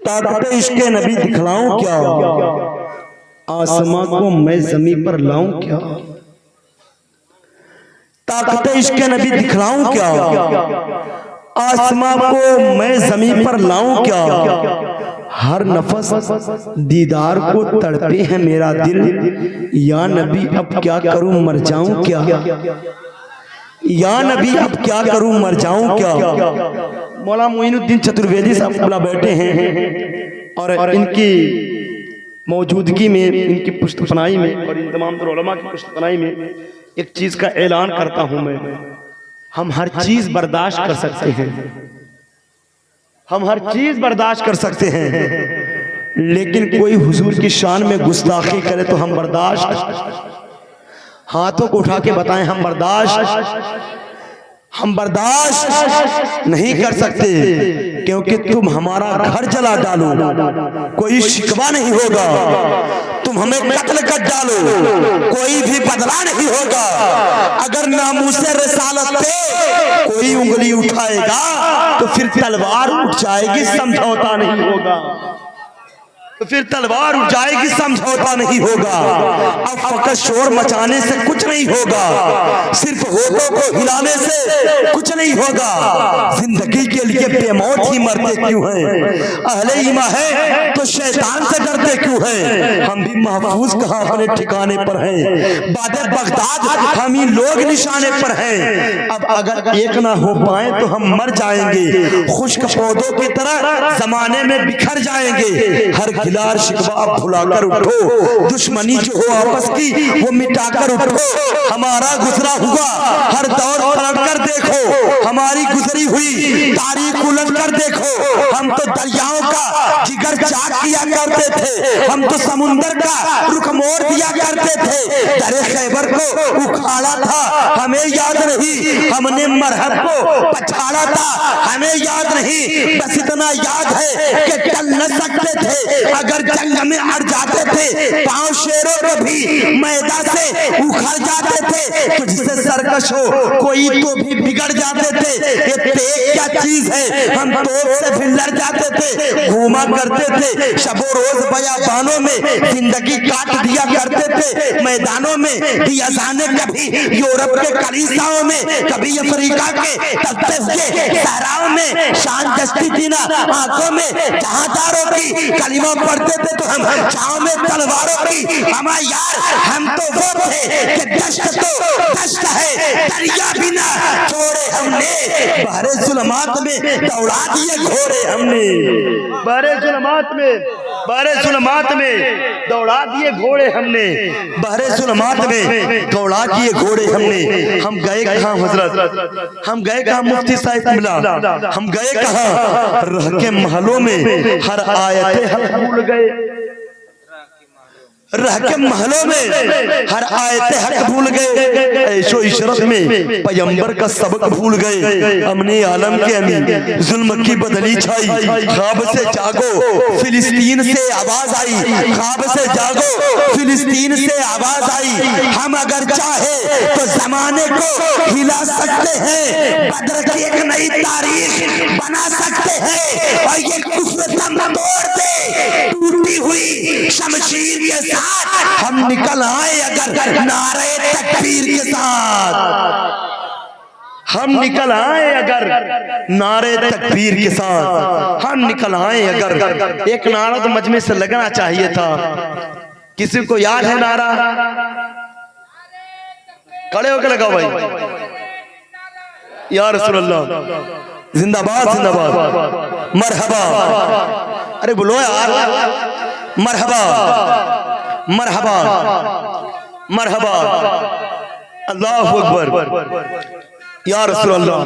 طاقت عشق نبی دکھلاؤں کیا، آسماں کو میں زمین پر لاؤں کیا، طاقت عشق نبی دکھلاؤں کیا، آسماں کو میں زمین پر لاؤں کیا، ہر نفس دیدار کو تڑپے ہے میرا دل، یا نبی اب کیا کروں مر جاؤں کیا، یا نبی اب کیا کروں مر جاؤں کیا۔ مولانا معین الدین چترویدی صاحب بیٹھے ہیں اور ان کی موجودگی میں، ان کی پشت پناہی میں اور ان تمام تر علماء کی پشت پناہی میں ایک چیز کا اعلان کرتا ہوں میں، ہم ہر چیز برداشت کر سکتے ہیں، ہم ہر چیز برداشت کر سکتے ہیں، لیکن کوئی حضور کی شان میں گستاخی کرے تو ہم برداشت، ہاتھوں کو اٹھا کے بتائیں ہم برداشت نہیں کر سکتے، کیونکہ تم ہمارا گھر جلا ڈالو کوئی شکوہ نہیں ہوگا، تم ہمیں قتل کر ڈالو کوئی بھی بدلہ نہیں ہوگا، اگر ناموس رسالت پہ کوئی انگلی اٹھائے گا تو پھر تلوار اٹھ جائے گی، سمجھوتا نہیں ہوگا، تو پھر تلوار اٹھ جائے گی، سمجھوتا نہیں ہوگا، اب فقط شور مچانے سے کچھ نہیں ہوگا، صرف ہونٹوں کو ہلانے سے کچھ نہیں ہوگا، زندگی کے لیے بے موت ہی مرتے کیوں ہیں، اہل ایمان ہے تو شیطان سے ڈرتے کیوں ہیں، ہم بھی محفوظ کہاں اپنے ٹھکانے پر ہیں، بعد بغداد ہم ہی لوگ نشانے پر ہیں، اب اگر ایک نہ ہو پائیں تو ہم مر جائیں گے، خشک پودوں کی طرح زمانے میں بکھر جائیں گے، ہر گلار شکوہ اب بھلا کر اٹھو، دشمنی جو ہو آپس کی وہ مٹا کر اٹھو، ہمارا گزرا ہوا ہر دور پلٹ کر دیکھو، ہماری گزری ہوئی تاریخ الٹ کر دیکھو، ہم تو دریاؤں کا جگر چاک کیا کرتے تھے، ہم تو سمندر کا رخ موڑ دیا کرتے تھے، در خیبر کو اکھاڑا تھا ہمیں یاد نہیں، ہم نے مرہب کو پچھاڑا تھا ہمیں یاد نہیں، بس اتنا یاد ہے کہ چل نہ سکتے تھے، اگر جنگ میں اڑ جاتے تھے، پاؤں شیروں کو بھی میدان سے اکھڑ جاتے تھے، تجھ سے سرکش ہو کوئی تو بھی بگڑ جاتے تھے، یہ پیک کیا چیز ہے، ہم توپ سے بھی لڑ جاتے تھے، گھوما کرتے تھے شب و روز بیابانوں میں، زندگی کاٹ دیا کرتے تھے میدانوں میں، دیا جانے کبھی یورپ کے کلیساؤں میں، کبھی افریقہ کے تپتے ہوئے صحراؤں میں، شان جستی تھی نا آنکھوں میں، جہاں داروں کی کلمہ پڑھتے تھے تو ہم چھاؤں میں تلواروں کی، ہمارا یار ہم تو وہ تھے کہ دشت تو دشت ہے، دریا بھی نہ چھوڑے ہم نے، بحر ظلمات میں دوڑا دیے گھوڑے ہم نے، بحر ظلمات میں دوڑا دیے گھوڑے ہم نے، بحر ظلمات میں دوڑا دیے گھوڑے ہم نے، ہم گئے کہاں حضرت، ہم گئے کہاں مفتی صاحب ملا، ہم گئے کہاں، رہ کے محلوں میں ہر آیت حق بھول گئے، رہ کے محلوں میں ہر آیت حق بھول گئے، عیش و عشرت میں پیغمبر کا سبق بھول گئے، امن عالم کے امین ظلم کی بدلی چھائی، خواب سے جاگو فلسطین سے آواز آئی، خواب سے جاگو فلسطین سے آواز آئی، ہم اگر چاہے تو زمانے کو ہلا سکتے ہیں، بدر کی ایک نئی تاریخ بنا سکتے ہیں، اور یہ کفر دم توڑ دے ٹوٹی ہوئی شمشیر کے ساتھ ہم نکل آئے اگر نعرہ تکبیر کے ساتھ، ہم نکل آئے اگر نعرہ تکبیر کے ساتھ، ہم نکل آئے اگر، ایک نعرہ تو مجمع سے لگنا چاہیے تھا، کسی کو یاد ہے نعرہ، کھڑے ہو کے لگاؤ بھائی، یا رسول اللہ زندہ باد زندہ باد، مرحبا، ارے بولو یار، مرحبا مرحبا مرحبا، اللہ اکبر، یا رسول اللہ۔